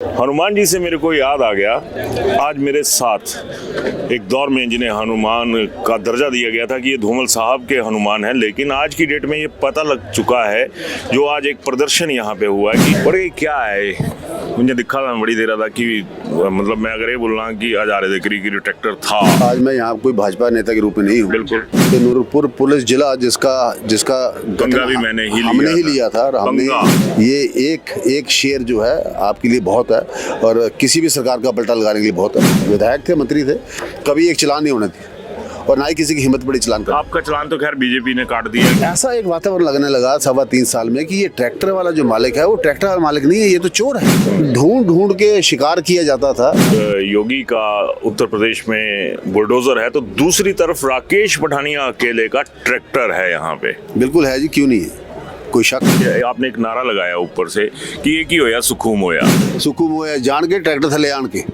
हनुमान जी से मेरे को याद आ गया, आज मेरे साथ एक दौर में जिन्हें हनुमान का दर्जा दिया गया था कि ये धूमल साहब के हनुमान हैं, लेकिन आज की डेट में ये पता लग चुका है, जो आज एक प्रदर्शन यहाँ पे हुआ है कि बड़े क्या है। मुझे दिखा था बड़ी देर था कि मतलब मैं अगर ये बोल रहा कि आज आ रहे थे क्रिकेट ट्रैक्टर था। आज मैं यहाँ कोई भाजपा नेता के रूप में नहीं हूँ। बिल्कुल। तो नूरपुर पुलिस जिला जिसका पंगा भी हमने ही लिया था और हमने ये एक शेर जो है आपके लिए बहुत है और किसी भी सरकार का पलटा लगाने के लिए बहुत है। विधायक थे, मंत्री थे, कभी एक चलान नहीं होना थी और ना ही किसी की हिम्मत पड़ी चलान कर। आपका चलान तो खैर बीजेपी ने काट दिया। ऐसा एक वातावरण लगने लगा 3.25 साल में कि ये ट्रैक्टर वाला जो मालिक है वो ट्रैक्टर वाला मालिक नहीं है, ये तो चोर है। ढूंढ के शिकार किया जाता था। योगी का उत्तर प्रदेश में बुलडोजर है तो दूसरी तरफ राकेश पठानिया अकेले का ट्रैक्टर है यहाँ पे। बिल्कुल है जी, क्यों नहीं है, कोई शक। आपने एक नारा लगाया ऊपर से कि एक ही होया सुखूम होया जान के ट्रैक्टर थले आन के।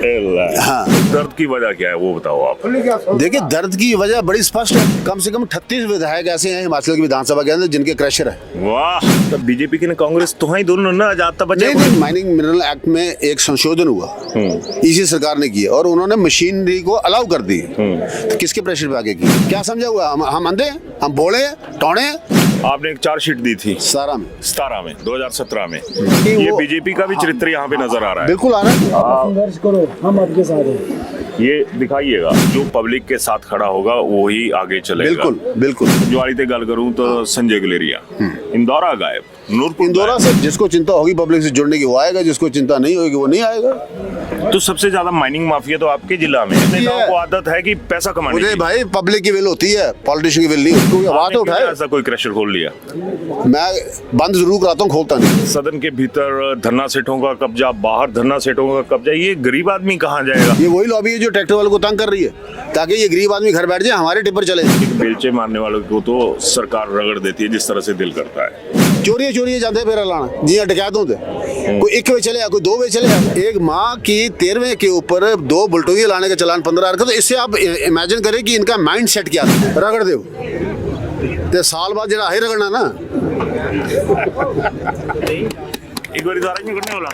हाँ, दर्द की वजह क्या है वो बताओ आप। देखिए, दर्द की वजह बड़ी स्पष्ट है। कम से कम 38 विधायक ऐसे हैं हिमाचल की विधानसभा के अंदर जिनके क्रशर है। वाह, तब बीजेपी के कांग्रेस तो ही दोनों ना जाता बचे। नहीं, माइनिंग मिनरल एक्ट में एक संशोधन हुआ, इसी सरकार ने किया और उन्होंने मशीनरी को अलाउ कर दी। तो किसके प्रेशर पे आगे की? क्या समझा हुआ? हम अंधे हैं, हम बोले हैं, टौड़े हैं। आपने एक चार्जशीट दी थी 17 में 2017 में। ये बीजेपी का भी चरित्र यहाँ पे नजर आ रहा है। बिल्कुल आ रहा है। संघर्ष करो, हम आपके साथ हैं। ये दिखाइएगा, जो पब्लिक के साथ खड़ा होगा वो ही आगे चलेगा। बिल्कुल। ज्वारी ते गल करूं तो संजय गुलेरिया इंदौरा गायब, नूरपुर इंदौरा से जिसको चिंता होगी पब्लिक से जुड़ने की वो आएगा, जिसको चिंता नहीं होगी वो नहीं आएगा। तो सबसे ज्यादा माइनिंग माफिया तो आपके जिला में है। नेताओं को आदत है कि पैसा कमाने की। भाई पब्लिक की विल होती है, पॉलिटिशियन की विल नहीं होती। आवाज तो उठाए। ऐसा कोई क्रशर खोल लिया? मैं बंद जरूर कराता हूँ, खोलता नहीं। सदन के भीतर धरना सेठों का कब्जा, बाहर धरना सेठों का कब्जा, ये गरीब आदमी कहाँ जाएगा? ये वही लॉबी है जो ट्रैक्टर वालों को तंग कर रही है ताकि ये गरीब आदमी घर बैठ जाए, हमारे टिप्पर चले। बेलचे मारने वालों को तो सरकार रगड़ देती है जिस तरह से दिल करता है। चोरी जाते फेरा लाना जी डकैत होते, कोई 1 वे चले, कोई 2 वे चले। एक माँ की 13वें के ऊपर 2 बुलटोई लाने का चलान 15,000 का। तो इससे आप इमेजिन करें कि इनका माइंड सेट क्या था। रगड़ दो ते साल बाद जरा है रगड़ना ना। एक बार इधर नहीं करने वाला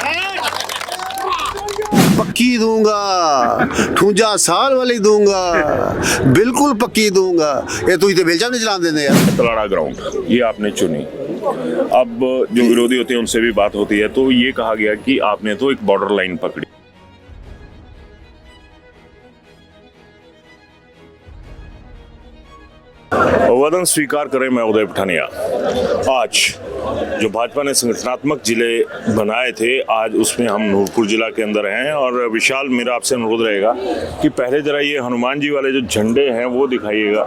पक्की दूंगा, ठूंजा साल वाली दूंगा, बिल्कुल पक्की दूंगा। ये तू इधर बेलचा नहीं चलान देने यार। तलाड़ा ग्राउंड ये आपने चुनी। अब जो विरोधी होते हैं उनसे भी बात होती है, तो ये कहा गया कि आपने तो एक बॉर्डर लाइन पकड़ी। वदन स्वीकार करें मैं उदय पठानिया। आज जो भाजपा ने संगठनात्मक जिले बनाए थे, आज उसमें हम नूरपुर जिला के अंदर हैं। और विशाल, मेरा आपसे अनुरोध रहेगा कि पहले जरा ये हनुमान जी वाले जो झंडे हैं वो दिखाइएगा।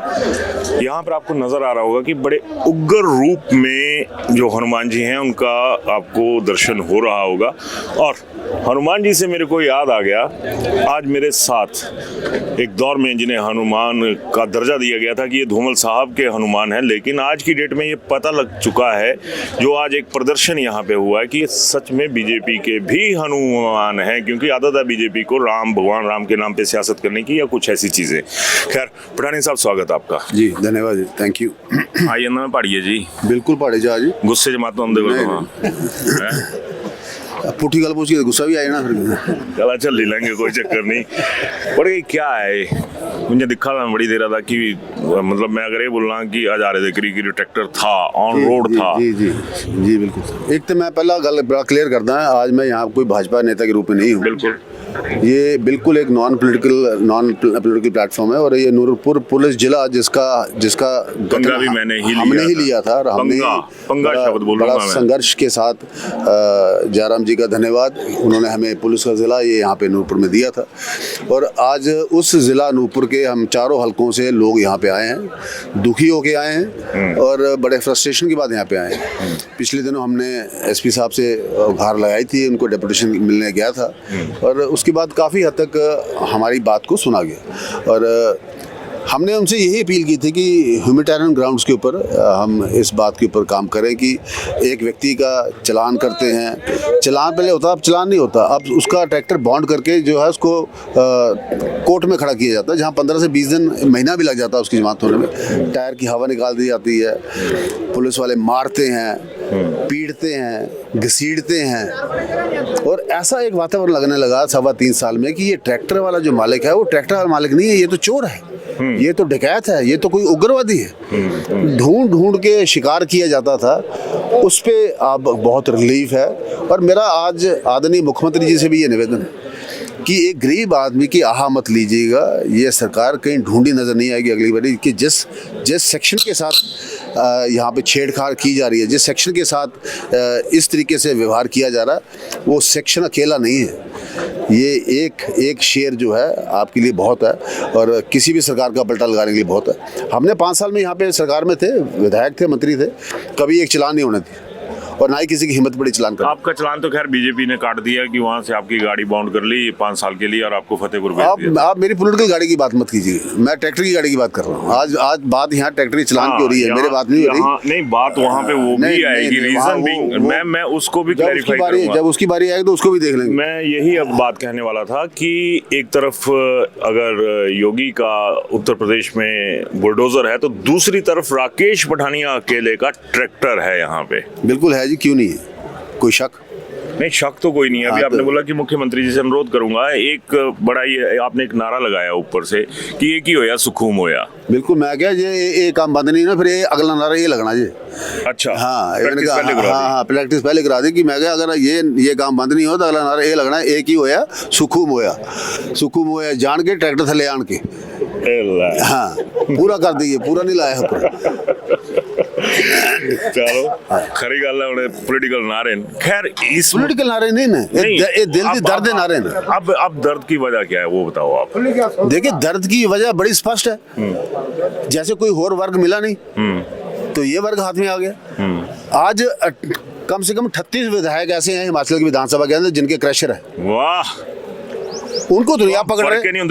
यहाँ पर आपको नजर आ रहा होगा कि बड़े उग्र रूप में जो हनुमान जी हैं उनका आपको दर्शन हो रहा होगा। और हनुमान जी से मेरे को याद आ गया, आज मेरे साथ एक दौर में जिन्हें हनुमान का दर्जा दिया गया था कि ये धूमल साहब के हनुमान हैं, लेकिन आज की डेट में ये पता लग चुका है, जो आज एक प्रदर्शन यहाँ पे हुआ है, कि सच में बीजेपी के भी हनुमान हैं। क्योंकि आदत है बीजेपी को भगवान राम के नाम पे सियासत करने की या कुछ ऐसी चीजें। खैर पठानी साहब, स्वागत आपका जी। धन्यवाद जी, थैंक यू। आइए ना पढ़िए जी। बिल्कुल पढ़े जा जी। गुस्से जमात पुठी गल पूछी तो गुस्सा भी आया ना फिर। चला चल लेंगे, कोई चक्कर नहीं। पर ये क्या है, मुझे दिखा था बड़ी देर था कि मतलब मैं अगर ये बोल रहा कि आज आ रहे थे क्रिकेट ट्रैक्टर था, ऑन रोड था। जी बिल्कुल। एक तो मैं पहला गल बड़ा क्लियर करता है, आज मैं यहाँ कोई भाजपा नेता के रूप में नहीं हूँ। बिल्कुल। ये बिल्कुल एक नॉन पॉलिटिकल प्लेटफॉर्म है और ये नूरपुर पुलिस जिला जिसका पंगा भी हमने ही लिया था और हमने बड़ा संघर्ष के साथ जयराम जी का धन्यवाद, उन्होंने हमें पुलिस का जिला ये यहाँ पे नूरपुर में दिया था। और आज उस जिला नूरपुर के हम चारों हलकों से लोग यहाँ पे आए हैं, दुखी होके आए हैं और बड़े फ्रस्ट्रेशन की बात यहाँ पे आए हैं। पिछले दिनों हमने एसपी साहब से गुहार लगाई थी, उनको डेपुटेशन मिलने गया था और उसके बाद काफ़ी हद तक हमारी बात को सुना गया। और हमने उनसे यही अपील की थी कि ह्यूमैनिटेरियन ग्राउंड्स के ऊपर हम इस बात के ऊपर काम करें कि एक व्यक्ति का चालान करते हैं, चालान पहले होता, अब चालान नहीं होता, अब उसका ट्रैक्टर बॉन्ड करके जो है उसको कोर्ट में खड़ा किया जाता है, जहाँ 15 से 20 दिन महीना भी लग जाता है उसकी जमानत होने में। टायर की हवा निकाल दी जाती है, पुलिस वाले मारते हैं, पीटते हैं, घसीटते हैं, और ऐसा एक वातावरण लगने लगा 3.25 साल में कि ये ट्रैक्टर वाला जो मालिक है वो ट्रैक्टर वाला मालिक नहीं है, ये तो चोर है, ये तो डकैत है, ये तो कोई उग्रवादी है। ढूंढ ढूंढ के शिकार किया जाता था, उस पे अब बहुत रिलीफ है। और मेरा आज आदरणीय मुख्यमंत्री जी से भी ये निवेदन है कि एक गरीब आदमी की आहा मत लीजिएगा, ये सरकार कहीं ढूंढी नज़र नहीं आएगी अगली बारी कि जिस सेक्शन के साथ यहाँ पे छेड़छाड़ की जा रही है, जिस सेक्शन के साथ इस तरीके से व्यवहार किया जा रहा है, वो सेक्शन अकेला नहीं है। ये एक शेर जो है आपके लिए बहुत है और किसी भी सरकार का पलटा लगाने के लिए बहुत है। हमने 5 साल में यहाँ पे सरकार में थे, विधायक थे, मंत्री थे, कभी एक चालान नहीं होने दी और ना ही किसी की हिम्मत पड़ी चलान कर। आपका चलान तो खैर बीजेपी ने काट दिया कि वहां से आपकी गाड़ी बाउंड कर ली 5 साल के लिए और आपको फतेहपुर भेज दिया। आप मेरी पॉलिटिकल गाड़ी की बात मत कीजिए, मैं ट्रैक्टर की गाड़ी की बात कर रहा हूँ। आज बात यहाँ ट्रैक्टर की चलान की हो रही है, मेरी बात नहीं हो रही। नहीं, बात वहाँ पे वो भी आएगी, रीजन भी मैं उसको भी क्लैरिफाई करूंगा। जब उसकी बारी आएगी तो उसको भी देख लेंगे। मैं यही अब बात कहने वाला था कि एक तरफ अगर योगी का उत्तर प्रदेश में बुलडोजर है तो दूसरी तरफ राकेश पठानिया अकेले का ट्रैक्टर है यहाँ पे। बिल्कुल है जी, क्यों नहीं है, कोई शक नहीं, शक तो कोई नहीं है। अभी आपने बोला कि मुख्यमंत्री जी से अनुरोध करूंगा, एक बड़ा ये आपने एक नारा लगाया ऊपर से कि एक ही होया सुखूम होया। बिल्कुल, मैं क्या ये काम बंद नहीं ना, फिर ये अगला नारा ये लगना जी। अच्छा, हाँ, प्रैक्टिस पहले करा दी कि मैं क्या, अगर ये काम बंद नहीं हो तो अगला नारा ये लगना है, एक ही होया सुखूम होया। सुखूम होया जान के ट्रैक्टर थले आन के, हाँ पूरा कर दिए, पूरा नहीं लाया ऊपर। चलो खरी गल है, पॉलिटिकल नारे खैर इस पॉलिटिकल नारे नहीं ना, ये दिल की दर्द है नारे ना। अब दर्द की वजह क्या है वो बताओ आप। देखिए, दर्द की वजह बड़ी स्पष्ट है, जैसे कोई और वर्ग मिला नहीं तो ये वर्ग हाथ में आ गया। आज कम से कम 38 विधायक ऐसे हैं हिमाचल की विधानसभा के अंदर जिनके क्रशर है। वाह, उनको तो यहाँ पकड़ रहे नहीं,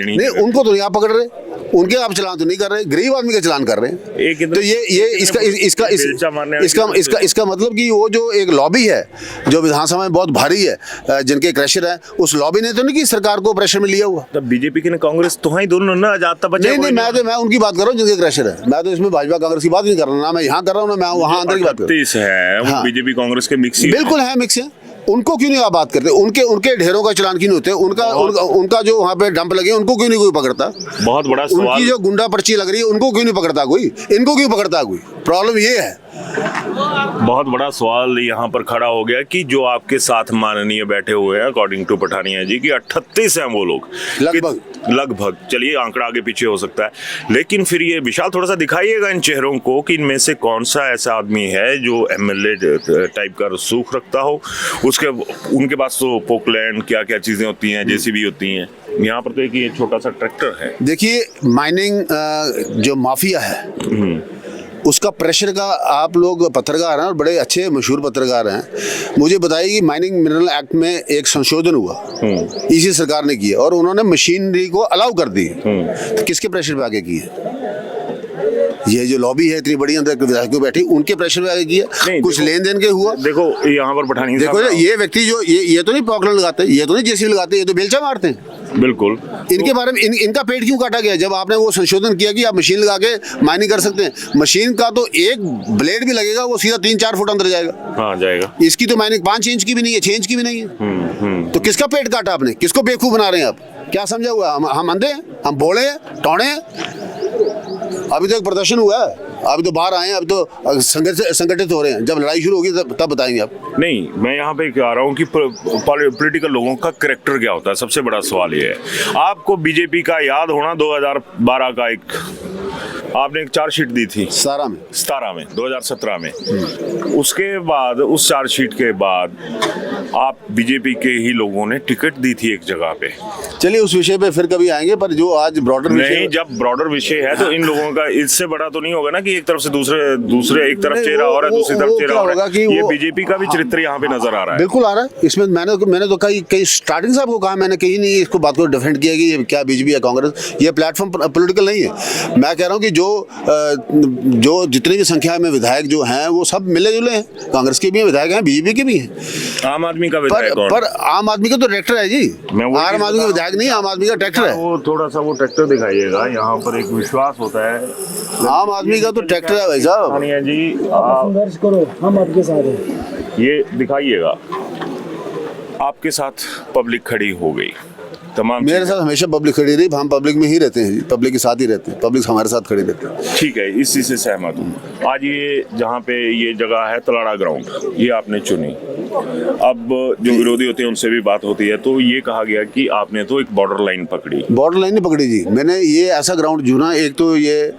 नहीं, उनको तो यहाँ पकड़ रहे, उनके आप चलान तो नहीं कर रहे, गरीब आदमी का चलान कर रहे हैं। तो इसका मतलब कि वो जो एक लॉबी है जो विधानसभा में बहुत भारी है, जिनके क्रशर है, उस लॉबी ने तो नहीं कि सरकार को प्रेशर में लिया हुआ। तो बीजेपी की कांग्रेस तो ही दोनों ना जाता बचे। नहीं, मैं उनकी बात कर रहा हूँ जिनके क्रशर है। मैं तो इसमें भाजपा कांग्रेस की बात नहीं कर रहा, ना मैं यहाँ कर रहा हूँ, ना मैं वहाँ अंदर की बात कर रहा हूँ। बीजेपी कांग्रेस के मिक्स बिल्कुल है, मिक्स है। उनको क्यों नहीं आप बात करते? उनके ढेरों का चलान क्यों नहीं होते? उनका जो वहाँ पे डंप लगे उनको क्यों नहीं कोई पकड़ता? बहुत बड़ा सवाल। उनकी जो गुंडा पर्ची लग रही है उनको क्यों नहीं पकड़ता कोई? इनको क्यों पकड़ता कोई? प्रॉब्लम ये है। बहुत बड़ा सवाल यहाँ पर खड़ा हो गया कि जो आपके साथ माननीय बैठे हुए हैं अकॉर्डिंग टू पठानिया जी की 38 हैं वो लोग लगभग, चलिए आंकड़ा आगे पीछे हो सकता है, लेकिन फिर ये विशाल थोड़ा सा दिखाइएगा इन चेहरों को कि इनमें से कौन सा ऐसा आदमी है जो एमएलए टाइप का रसूख रखता हो। उसके उनके पास तो पोकलैंड क्या क्या चीजें होती हैं, जेसीबी होती हैं। यहाँ पर तो एक छोटा सा ट्रैक्टर है। देखिए, माइनिंग जो माफिया है उसका प्रेशर का, आप लोग पत्रकार हैं और बड़े अच्छे मशहूर पत्रकार हैं, मुझे बताइए कि माइनिंग मिनरल एक्ट में एक संशोधन हुआ, इसी सरकार ने किया और उन्होंने मशीनरी को अलाउ कर दी। तो किसके प्रेशर पे आगे की है? ये जो लॉबी है इतनी बड़ी अंदर विधायकों बैठी, उनके प्रेशर पे आगे किया, कुछ लेन देन के हुआ। देखो यहाँ पर पठानी, देखो ये व्यक्ति जो ये तो नहीं पॉकलैंड लगाते, ये तो नहीं जेसीबी लगाते, ये तो बेलचा मारते हैं। बिल्कुल, इनके बारे में इनका पेट क्यों काटा गया? जब आपने वो संशोधन किया कि आप मशीन लगा के माइनिंग कर सकते हैं, मशीन का तो एक ब्लेड भी लगेगा वो सीधा 3-4 फुट अंदर जाएगा। हाँ, जाएगा। इसकी तो माइनिंग 5 इंच की भी नहीं है, 6 इंच की भी नहीं है। तो किसका पेट काटा आपने? किसको बेवकूफ बना रहे हैं आप? क्या समझा हुआ? हम अंधे हैं, हम बोले हैं, टौड़े हैं? अभी तो एक प्रदर्शन हुआ है, अभी तो बाहर आए हैं, अभी तो संगठित हो रहे हैं। जब लड़ाई शुरू होगी तब बताएंगे आप। नहीं, मैं यहाँ पे कह रहा हूँ कि पॉलिटिकल लोगों का कैरेक्टर क्या होता है, सबसे बड़ा सवाल ये है। आपको बीजेपी का याद होना 2012 का एक आपने एक चार्जशीट दी थी 17 में 2017 में। उसके बाद उस चार्जशीट के बाद आप बीजेपी के ही लोगों ने टिकट दी थी एक जगह पे। चलिए उस विषय पे फिर कभी आएंगे, पर जो आज ब्रॉडर नहीं, जब ब्रॉडर विषय है तो इन लोगों का इससे बड़ा तो नहीं होगा ना कि एक तरफ से दूसरे एक तरफ चेहरा और है, दूसरी तरफ चेहरा और है। ये बीजेपी का भी चरित्र यहाँ पे नजर आ रहा है। बिल्कुल आ रहा है। इसमें मैंने तो कई स्टार्टिंग से आपको कहा, मैंने कहीं नहीं इसको बात को डिफेंड किया कि ये क्या बीजेपी या कांग्रेस, ये प्लेटफॉर्म पॉलिटिकल नहीं है। मैं कह रहा हूँ कि जो जितनी भी संख्या में विधायक जो हैं वो सब मिले जुले हैं, कांग्रेस के भी हैं विधायक हैं, बीजेपी के भी हैं। आम आदमी का विधायक पर आम आदमी का तो ट्रैक्टर है जी, आम आदमी का विधायक नहीं, आम आदमी का ट्रैक्टर है। वो थोड़ा सा वो ट्रैक्टर दिखाइएगा, यहाँ पर एक विश्वास होता है आम आदमी का तो ट्रैक्टर है भाई साहब। तानिया जी संघर्ष करो, हम आपके साथ हैं। ये दिखाइएगा, आपके साथ पब्लिक खड़ी हो गई, तमाम मेरे साथ हमेशा पब्लिक खड़ी रही, हम पब्लिक में ही रहते हैं जी, पब्लिक के साथ ही रहते हैं, पब्लिक हमारे साथ खड़ी रहती है। ठीक है, इस चीज से सहमत हूँ। आज ये जहाँ पे ये जगह है तलाड़ा ग्राउंड, ये आपने चुनी। अब जो विरोधी होते हैं उनसे भी बात होती है, तो ये कहा गया कि आपने तो एक बॉर्डर लाइन पकड़ी। बॉर्डर लाइन नहीं पकड़ी जी, मैंने ये ऐसा ग्राउंड चुना, एक तो ये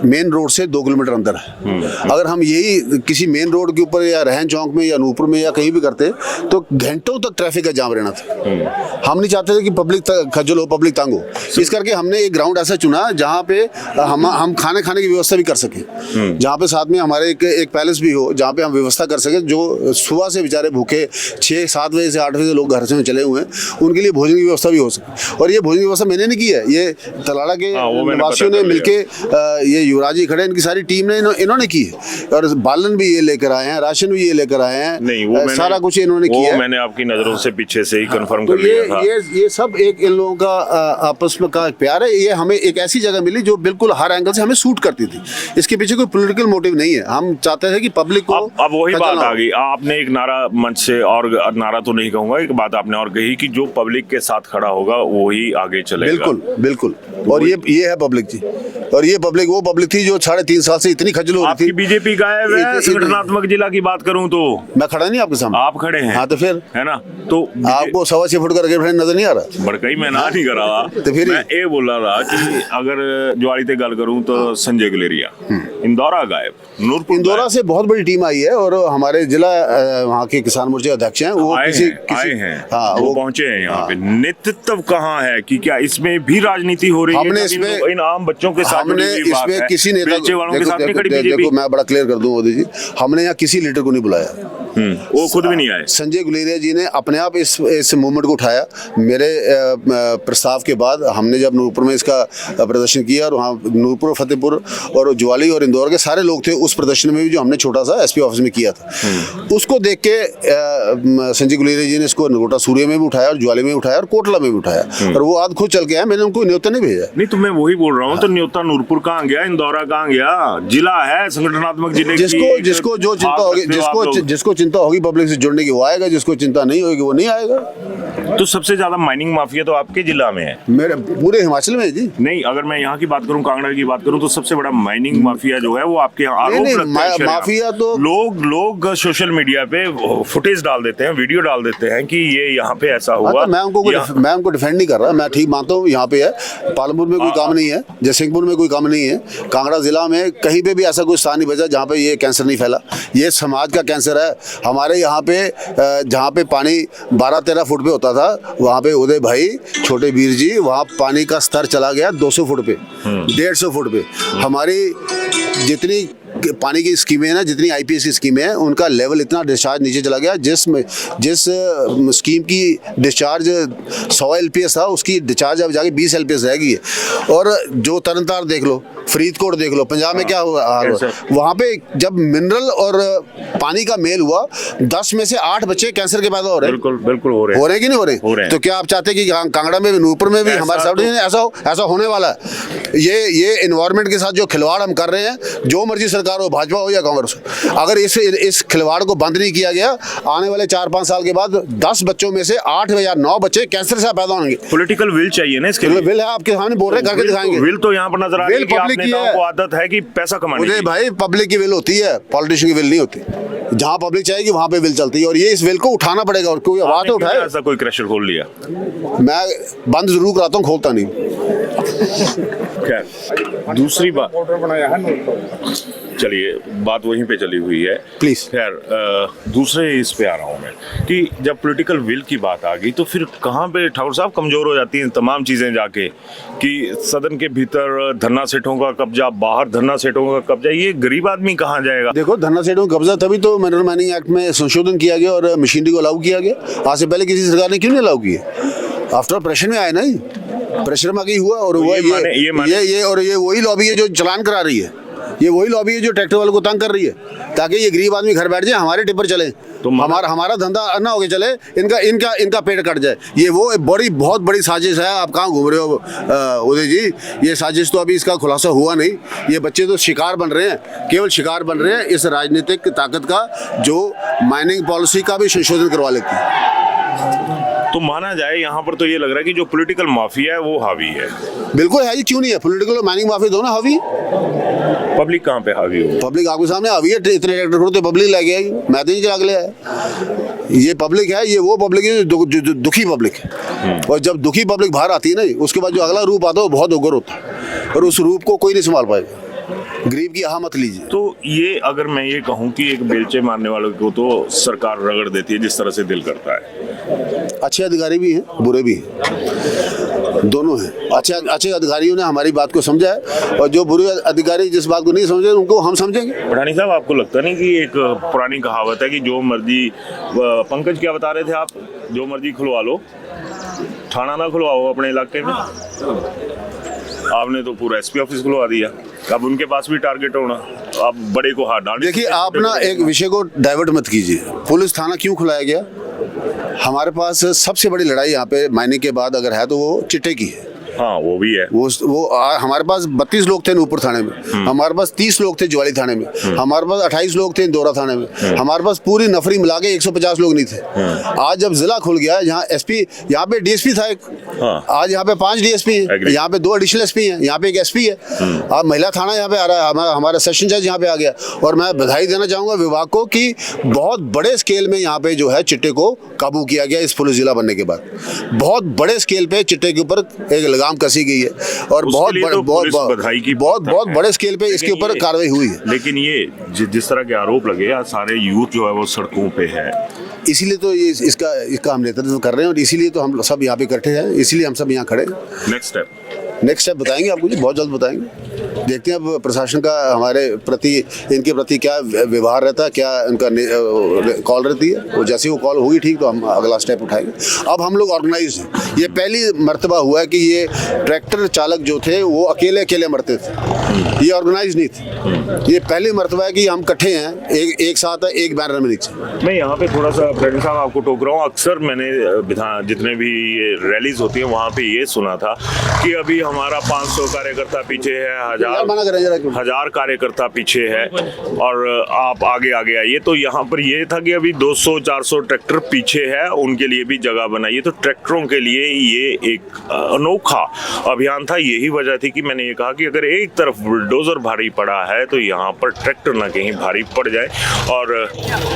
मेन रोड से 2 किलोमीटर अंदर है। अगर हम यही किसी मेन रोड के ऊपर या रहन चौक में या नूरपुर में या कहीं भी करते तो घंटों तक ट्रैफिक का जाम रहना था। हम नहीं चाहते थे कि पब्लिक खज्जल हो, पब्लिक तंग हो, इस करके हमने एक ग्राउंड ऐसा चुना जहाँ पे हम खाने की व्यवस्था भी कर सके, जहाँ पे साथ में हमारे एक पैलेस भी हो, जहाँ पे हम व्यवस्था कर सके। जो सुबह से बेचारे भूखे 6-7 बजे से 8 बजे लोग घर से चले हुए हैं, उनके लिए भोजन की व्यवस्था भी हो सके। और ये भोजन की व्यवस्था मैंने नहीं की है, ये तलाड़ा के निवासियों ने मिलके, ये युवराज जी खड़े, इनकी सारी टीम ने इन्होंने की है। और बालन भी ये लेकर आए हैं, राशन भी ये लेकर आए हैं, नहीं वो सारा कुछ इन्होंने किया। मैंने आपकी नजरों से पीछे से ही कंफर्म कर तो लिया था। ये सब एक इन लोगों का आपस में का प्यार है। ये हमें एक ऐसी जगह मिली जो बिल्कुल हर एंगल से हमें सूट करती थी। इसके पीछे कोई पॉलिटिकल मोटिव नहीं है, हम चाहते थे कि पब्लिक को। अब वही बात आ गई, आपने एक नारा मंच से, और नारा तो नहीं कहूंगा, एक बात आपने और कही कि जो पब्लिक के साथ खड़ा होगा वही आगे चलेगा। बिल्कुल बिल्कुल। और ये है पब्लिक जी, और ये पब्लिक वो पब्लिक थी जो 3.5 साल से इतनी खज्जल हो रही थी। बीजेपी का है संगठनात्मक जिला की बात करूं तो मैं खड़ा नहीं आपके सामने, आप खड़े हैं। हाँ तो फिर है ना, तो आपको 6.25 फुट करके नजर नहीं आ रहा? बड़कई मैं ना नहीं कर रहा था, तो फिर मैं ये बोल रहा था कि अगर ज्वारी ते गल करूं तो संजय गुलेरिया इंदौरा गायब, नूरपुर इंदौरा से बहुत बड़ी टीम आई है, और हमारे जिला वहाँ के किसान मोर्चे अध्यक्ष हैं, वो आए हैं हाँ, वो पहुंचे हैं यहाँ पे। नेतृत्व कहाँ है कि क्या इसमें भी राजनीति हो रही है? हमने इसमें इन आम बच्चों के साथ, हमने इसमें किसी नेता देखो मैं बड़ा क्लियर कर दूं मोदी जी, हमने यहाँ किसी लीडर को नहीं बुलाया, वो खुद भी नहीं आए। संजय गुलेरिया जी ने अपने आप इस मूवमेंट को उठाया। मेरे प्रस्ताव के बाद हमने जब नूरपुर में इसका प्रदर्शन किया, और वहाँ नूरपुर, फतेहपुर और ज्वाली और इंदौर के सारे लोग थे उस प्रदर्शन में भी, जो हमने छोटा सा एसपी ऑफिस में किया था। उसको देख के संजय गुलेरिया जी ने इसको नगोटा सूर्य में भी उठाया, और ज्वाली में उठाया, और कोटला में भी उठाया, और वो आज खुद चल के आया। मैंने उनको न्योता नहीं भेजा। नहीं तो मैं वही बोल रहा हूँ, तो न्योता नूरपुर कहाँ गया, इंदौरा कहाँ गया? जिला है संगठनात्मक जिले, जिसको जो चिंता होगी, जिसको चिंता होगी पब्लिक से जुड़ने की वो आएगा, जिसको चिंता नहीं होगी वो नहीं आएगा। तो सबसे ज्यादा माइनिंग माफिया तो आपके जिला में है? मेरे पूरे हिमाचल में है जी। नहीं, अगर मैं यहाँ की बात करूँ, कांगड़ा की बात करूँ, तो सबसे बड़ा माइनिंग माफिया जो है वो आपके यहाँ माफिया तो लोग सोशल मीडिया पे फुटेज डाल देते हैं, वीडियो डाल देते हैं कि ये यहाँ पे ऐसा हुआ। मैं उनको डिफेंड नहीं कर रहा, मैं ठीक मानता हूँ यहाँ पे है, पालमपुर में कोई काम नहीं है, जयसिंहपुर में कोई काम नहीं है, कांगड़ा जिला में कहीं पे भी ऐसा कोई स्थान नहीं बचा जहाँ पे ये कैंसर नहीं फैला। ये समाज का कैंसर है। हमारे यहाँ पे जहाँ पे पानी 12-13 फुट पे होता था, वहाँ पे उदय भाई, छोटे वीर जी, वहाँ पानी का स्तर चला गया 200 फुट पे, 150 फुट पे। हमारी जितनी पानी की स्कीमें हैं ना, जितनी आईपीएस की स्कीमें हैं, उनका लेवल इतना डिस्चार्ज नीचे चला गया। जिस स्कीम की डिस्चार्ज 100 एलपीएस था, उसकी डिस्चार्ज अब जाके 20 एलपीएस रह गई है। और जो तरनतार देख लो, फरीदकोट देख लो, पंजाब में क्या हुआ हाल हुआ, वहाँ पे जब मिनरल और पानी का मेल हुआ, 10 में से 8 बच्चे कैंसर के पैदा हो रहे हैं। बिल्कुल हो रहे हैं कि नहीं हो रहे? तो क्या आप चाहते हैं कि कांगड़ा में भी, नूरपुर में भी, हमारे साथ ऐसा होने वाला है? ये एनवायरमेंट के साथ जो खिलवाड़ हम कर रहे हैं, जो मर्जी सरकार हो, भाजपा हो या कांग्रेस हो, अगर इस खिलवाड़ को बंद नहीं किया गया, आने वाले 4-5 साल के बाद 10 बच्चों में से 8 या 9 बच्चे कैंसर से पैदा होंगे। पॉलिटिकल विल चाहिए ना इसके लिए। विल है, आपके सामने बोल रहे हैं, करके दिखाएंगे। विल तो यहाँ पर नजर आ रही है कि पब्लिक की है, आदत है कि पैसा कमाने की। भाई पब्लिक की विल होती है, पॉलिटिशियन की विल नहीं होती। जहाँ पब्लिक चाहेगी वहाँ पे व्हील चलती है, और ये इस व्हील को उठाना पड़ेगा, और कोई आवाज तो उठाए। ऐसा कोई क्रशर खोल लिया? मैं बंद जरूर कराता हूँ, खोलता नहीं। खैर दूसरी बात, चलिए बात वहीं पे चली हुई है प्लीज। खैर दूसरे इस पे आ रहा हूँ मैं कि जब पॉलिटिकल विल की बात आ गई तो फिर कहाँ पे ठाकुर साहब कमजोर हो जाती हैं तमाम चीजें जाके, कि सदन के भीतर धन्ना सेठों का कब्जा, बाहर धन्ना सेठों का कब्जा, ये गरीब आदमी कहाँ जाएगा? देखो, धन्ना सेठों का कब्जा तभी तो मिनरल माइनिंग एक्ट में संशोधन किया गया और मशीनरी को अलाउ किया गया। आज से पहले किसी सरकार ने क्यों नहीं अलाउ किया? आफ्टर प्रेशर में आए ना, प्रेशर में आगे हुआ, और वो ये वही लॉबी है जो चलान करा रही है, ये वही लॉबी है जो ट्रैक्टर वालों को तंग कर रही है, ताकि ये गरीब आदमी घर बैठ जाए, हमारे टिपर चले, तो हमारा धंधा ना होके चले, इनका पेट कट जाए। ये वो बहुत बड़ी साजिश है। आप कहाँ घूम रहे हो उदय जी? ये साजिश तो अभी इसका खुलासा हुआ नहीं, ये बच्चे तो शिकार बन रहे हैं, केवल शिकार बन रहे हैं इस राजनीतिक ताकत का, जो माइनिंग पॉलिसी का भी संशोधन करवा लेती है। तो माना जाए यहाँ पर तो ये लग रहा है कि जो पॉलिटिकल माफिया है वो हावी है। बिल्कुल है जी, क्यों नहीं है? पॉलिटिकल और माइनिंग माफिया दोनों हावी। पब्लिक कहाँ पे हावी हो? पब्लिक आपके सामने हावी है। इतने ट्रैक्टर खोलते पब्लिक ले गया, मैं तो नहीं चला गया है। ये पब्लिक है, ये वो पब्लिक है जो दुखी पब्लिक है, और जब दुखी पब्लिक बाहर आती है ना, उसके बाद जो अगला रूप आता है वो बहुत उग्र होता है, और उस रूप को कोई नहीं संभाल पाएगा। गरीब की आह मत लीजिए। तो ये अगर मैं ये कहूँ कि एक बेलचे मारने वालों को तो सरकार रगड़ देती है जिस तरह से दिल करता है। अच्छे अधिकारी भी हैं, बुरे भी हैं, दोनों हैं। अच्छे अधिकारियों ने हमारी बात को समझा है, और जो बुरे अधिकारी जिस बात को नहीं समझे उनको हम समझेंगे। पठानी साहब, आपको लगता नहीं कि एक पुरानी कहावत है कि जो मर्जी, पंकज क्या बता रहे थे आप, जो मर्जी खुलवा लो, थाना ना खुलवाओ अपने इलाके में? आपने तो पूरा एसपी ऑफिस खुलवा दिया, अब उनके पास भी टारगेट होना, आप बड़े को हाथ डाल। देखिए, आप ना एक विषय को डाइवर्ट मत कीजिए। पुलिस थाना क्यों खुलाया गया? हमारे पास सबसे बड़ी लड़ाई यहाँ पे मायने के बाद अगर है तो वो चिट्टे की है। हाँ, वो भी है। हमारे पास 32 लोग थे नूरपुर थाने में, हमारे पास 30 लोग थे ज्वाली थाने में, हमारे पास 28 लोग थे इंदौरा थाने में, हमारे पास पूरी नफरी मिला के 150 लोग नहीं थे। आज जब जिला खुल गया, यहाँ एसपी, यहाँ पे डीएसपी था एक, आज यहाँ पे 5 डीएसपी हैं, यहाँ पे 2 एडिशनल एसपी हैं, यहाँ पे एक एसपी है। अब महिला थाना यहाँ पे आ रहा है, हमारा सेशन जज यहाँ पे आ गया, और मैं बधाई देना चाहूंगा विभाग को कि बहुत बड़े स्केल में यहाँ पे जो है चिट्टे को काबू किया गया। इस पुलिस जिला बनने के बाद बहुत बड़े स्केल पे चिट्टे के ऊपर एक लगाम कसी गई है, और बहुत बड़े स्केल पे इसके ऊपर कार्रवाई हुई है। लेकिन ये जिस तरह के आरोप लगे, आज सारे यूथ जो है वो सड़कों पे है, इसीलिए तो ये इसका हम नेतृत्व कर रहे हैं, और इसीलिए तो हम सब यहाँ पे इकट्ठे हैं, इसीलिए हम सब यहाँ खड़े हैं। नेक्स्ट स्टेप बताएंगे आपको जी, बहुत जल्द बताएंगे। देखते हैं अब प्रशासन का हमारे प्रति, इनके प्रति क्या व्यवहार रहता है, क्या इनका कॉल रहती है। वो जैसे वो कॉल होगी ठीक, तो हम अगला स्टेप उठाएंगे। अब हम लोग ऑर्गेनाइज हैं। ये पहली मर्तबा हुआ है कि ये ट्रैक्टर चालक जो थे वो अकेले मरते थे, ये ऑर्गेनाइज नहीं थे। ये पहली मर्तबा है कि हम इकट्ठे हैं, एक साथ है, एक बैनर में नीचे। मैं यहाँ पे थोड़ा सा फ्रेंड साहब आपको टोक रहा हूँ। अक्सर मैंने जितने भी ये रैलीज होती है वहाँ पे ये सुना था कि अभी हमारा 500 कार्यकर्ता पीछे है, 1000 कार्यकर्ता पीछे है, और आप आगे आइए। तो यहाँ पर ये था कि अभी 200-400 ट्रैक्टर पीछे है, उनके लिए भी जगह बनाइए। तो ट्रैक्टरों के लिए ये एक अनोखा अभियान था। यही वजह थी कि मैंने ये कहा कि अगर एक तरफ बुलडोजर भारी पड़ा है तो यहाँ पर ट्रैक्टर ना कहीं भारी पड़ जाए। और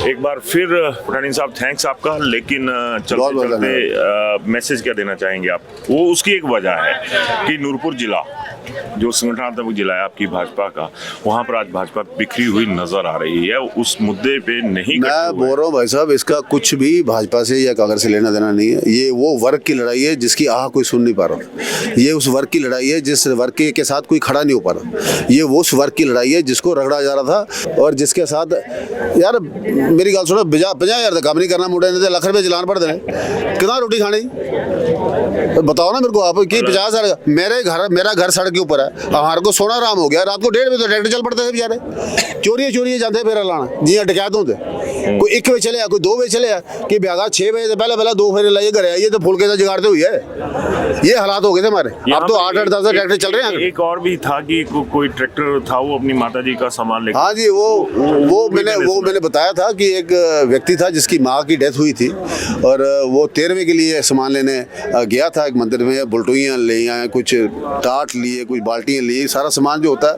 एक बार फिर पठानी साहब, थैंक्स आपका। लेकिन चलते मैसेज क्या देना चाहेंगे आप? वो उसकी एक वजह है कि नूरपुर जिला जो संगठनात्मक जिला है आपकी भाजपा का, वहाँ पर आज भाजपा बिखरी हुई नजर आ रही है। उस मुद्दे पे नहीं, मैं बोल रहा हूँ भाई साहब, इसका कुछ भी भाजपा से या कांग्रेस से लेना देना नहीं है। ये वो वर्ग की लड़ाई है जिसकी आह कोई सुन नहीं पा रहा। ये उस वर्ग की लड़ाई है जिस वर्ग के साथ कोई खड़ा नहीं हो पा रहा। ये वो उस वर्ग की लड़ाई है जिसको रगड़ा जा रहा था, और जिसके साथ यार मेरी गल सुनो, 50,000 का काम नहीं करना मुंडे ने, ₹1,00,000 चलान पड़ देने, कितना रोटी खानी? बताओ ना मेरे को आप कि 50,000। मेरा घर सड़क के ऊपर है, हमारे को सोना आराम हो गया। रात को 1:30 बजे तो ट्रैक्टर चल पड़ते थे बेचारे, चोरी जाते फेरा लाना जी, डकैत होते। कोई 1 बजे चले, कोई 2 बजे चले, कि ब्यागा 6 बजे से पहले 2 फेरे लाइए घर आइए, तो फुल के जगाड़ते हुई है। ये हालात हो गए थे हमारे। अब तो 8-10 ट्रैक्टर चल रहे हैं। एक और भी था कि कोई ट्रैक्टर था, वो अपनी माता जी का सामान लेकर। हाँ जी, वो मैंने बताया था कि एक व्यक्ति था जिसकी माँ की डेथ हुई थी, और वो 13वें के लिए सामान लेने गया था एक मंदिर में। बुलटुइयाँ ले आए, कुछ टाट लिए, कुछ बाल्टियाँ लिए, सारा सामान जो होता है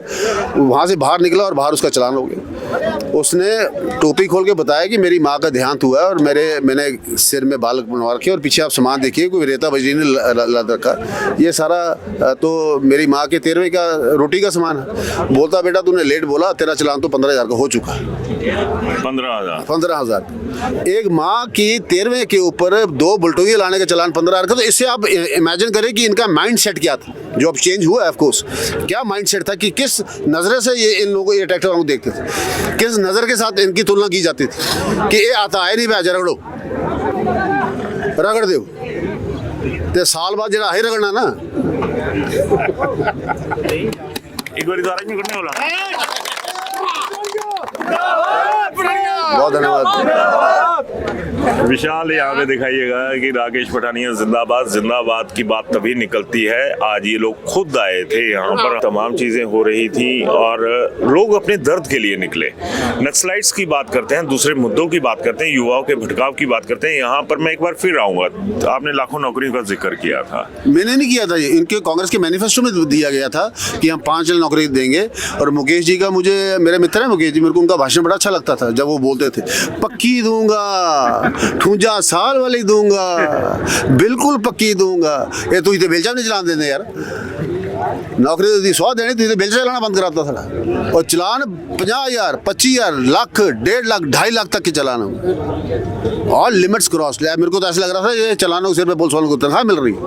वहाँ से बाहर निकला, और बाहर उसका चालान हो गया। उसने टोपी खोल के बताया कि मेरी माँ का देहांत हुआ है और मैंने सिर में बाल बनवा रखे और पीछे आप सामान देखिए कोई रेता बजरी ने लाद रखा, ये सारा तो मेरी माँ के 13वें का रोटी का सामान है। बोलता बेटा तूने लेट बोला, तेरा चलान तो 15,000 का हो चुका है। 15,000 एक माँ की 13वें के ऊपर 2 बुलटोइये लाने का चलान 15,000 का। तो इससे आप इमेजिन करें कि इनका माइंड सेट क्या था, जो अब चेंज हुआ है ऑफ कोर्स। क्या माइंड सेट था कि किस नज़र से ये इन लोगों ये ट्रैक्टर वालों को देखते थे, किस नज़र के साथ इनकी तुलना की जाती थी कि ये आता है नहीं भाई रगड़ो रगड़ दो, ते साल बाद जरा है रगड़ना ना। एक बार दोबारा नहीं करने वाला। बहुत धन्यवाद। विशाल, यहाँ पे दिखाइएगा कि राकेश पठानिया जिंदाबाद। जिंदाबाद की बात तभी निकलती है, आज ये लोग खुद आए थे यहाँ पर, तमाम चीजें हो रही थी और लोग अपने दर्द के लिए निकले। नक्सलाइट्स की बात करते हैं, दूसरे मुद्दों की बात करते हैं, युवाओं के भटकाव की बात करते हैं। यहाँ पर मैं एक बार फिर आऊंगा, आपने लाखों नौकरियों का जिक्र किया था। मैंने नहीं किया था, ये इनके कांग्रेस के मैनिफेस्टो में दिया गया था कि हम 5 लाख नौकरी देंगे। और मुकेश जी का, मुझे मेरे मित्र है मुकेश जी, मेरे को उनका भाषण बड़ा अच्छा लगता था जब वो बोलते थे पक्की दूंगा, ठूंजा साल वाली दूंगा, बिल्कुल पक्की दूंगा। ये तू इतने बेलचा नहीं चलान देने यार, नौकरी तो 100 देनी, तो बेलचा चलाना बंद कराता था। और चलान 50,000, 25,000, लाख, 1.5 लाख, 2.5 लाख तक के चलान और लिमिट्स क्रॉस। मेरे को तो ऐसा लग रहा था ये चलानों के सिर पे पुलिस वालों को तनख्वाह मिल रही है।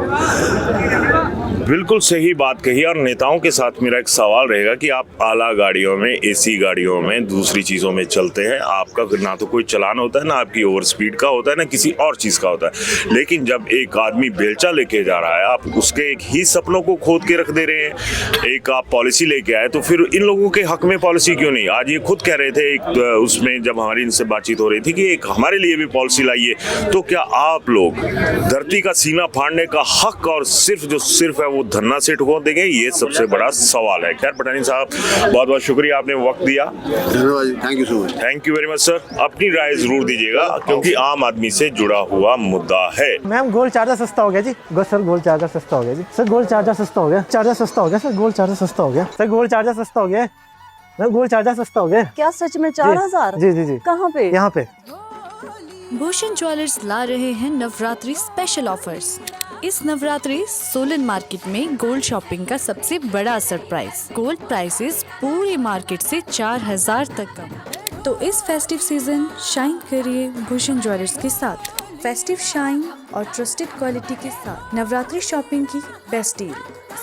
बिल्कुल सही बात कही। और नेताओं के साथ मेरा एक सवाल रहेगा कि आप आला गाड़ियों में, एसी गाड़ियों में, दूसरी चीज़ों में चलते हैं, आपका ना तो कोई चलान होता है, ना आपकी ओवर स्पीड का होता है, ना किसी और चीज़ का होता है। लेकिन जब एक आदमी बेलचा लेके जा रहा है, आप उसके एक ही सपनों को खोद के रख दे रहे हैं। एक आप पॉलिसी लेके आए, तो फिर इन लोगों के हक में पॉलिसी क्यों नहीं? आज ये खुद कह रहे थे एक उसमें, जब हमारी इनसे बातचीत हो रही थी, कि एक हमारे लिए भी पॉलिसी लाइए। तो क्या आप लोग धरती का सीना फाड़ने का हक और सिर्फ है वो धरना से ठुकरा देंगे? ये सबसे बड़ा सवाल है। खैर पठानी साहब, बहुत बहुत शुक्रिया, आपने वक्त दिया। धन्यवाद, thank you so much. Thank you very much sir. अपनी राय जरूर दीजिएगा, क्योंकि आम आदमी से जुड़ा हुआ मुद्दा है। मैम गोल्ड चार्जर सस्ता हो गया जी। सर गोल्ड चार्जर सस्ता हो गया जी। सर गोल्ड चार्जर सस्ता हो गया। चार्जर सस्ता हो गया सर। गोल्ड चार्जर सस्ता हो गया सर। गोल्ड चार्जर सस्ता हो गया। मैम गोल्ड चार्जर सस्ता हो गया। क्या सच में 4,000? जी जी जी। कहाँ पे? यहाँ पे। भूषण ज्वेलर्स ला रहे हैं नवरात्रि स्पेशल ऑफर्स। इस नवरात्रि सोलन मार्केट में गोल्ड शॉपिंग का सबसे बड़ा सरप्राइज। गोल्ड प्राइसेस पूरी मार्केट से 4,000 तक कम। तो इस फेस्टिव सीजन शाइन करिए भूषण ज्वेलर्स के साथ। फेस्टिव शाइन और ट्रस्टेड क्वालिटी के साथ नवरात्रि शॉपिंग की बेस्ट डील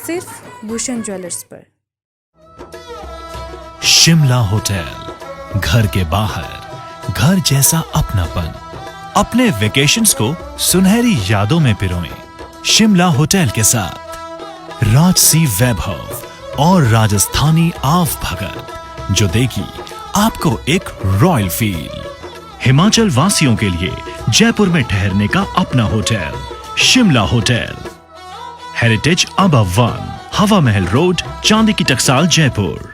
सिर्फ भूषण ज्वेलर्स पर। शिमला होटल, घर के बाहर घर जैसा अपनापन। अपने वेकेशंस को सुनहरी यादों में पिरोएं शिमला होटल के साथ। राजसी वैभव और राजस्थानी आव भगत, जो देगी आपको एक रॉयल फील। हिमाचल वासियों के लिए जयपुर में ठहरने का अपना hotel Shimla hotel. Heritage above 1, हवा महल रोड, चांदी की टकसाल, जयपुर।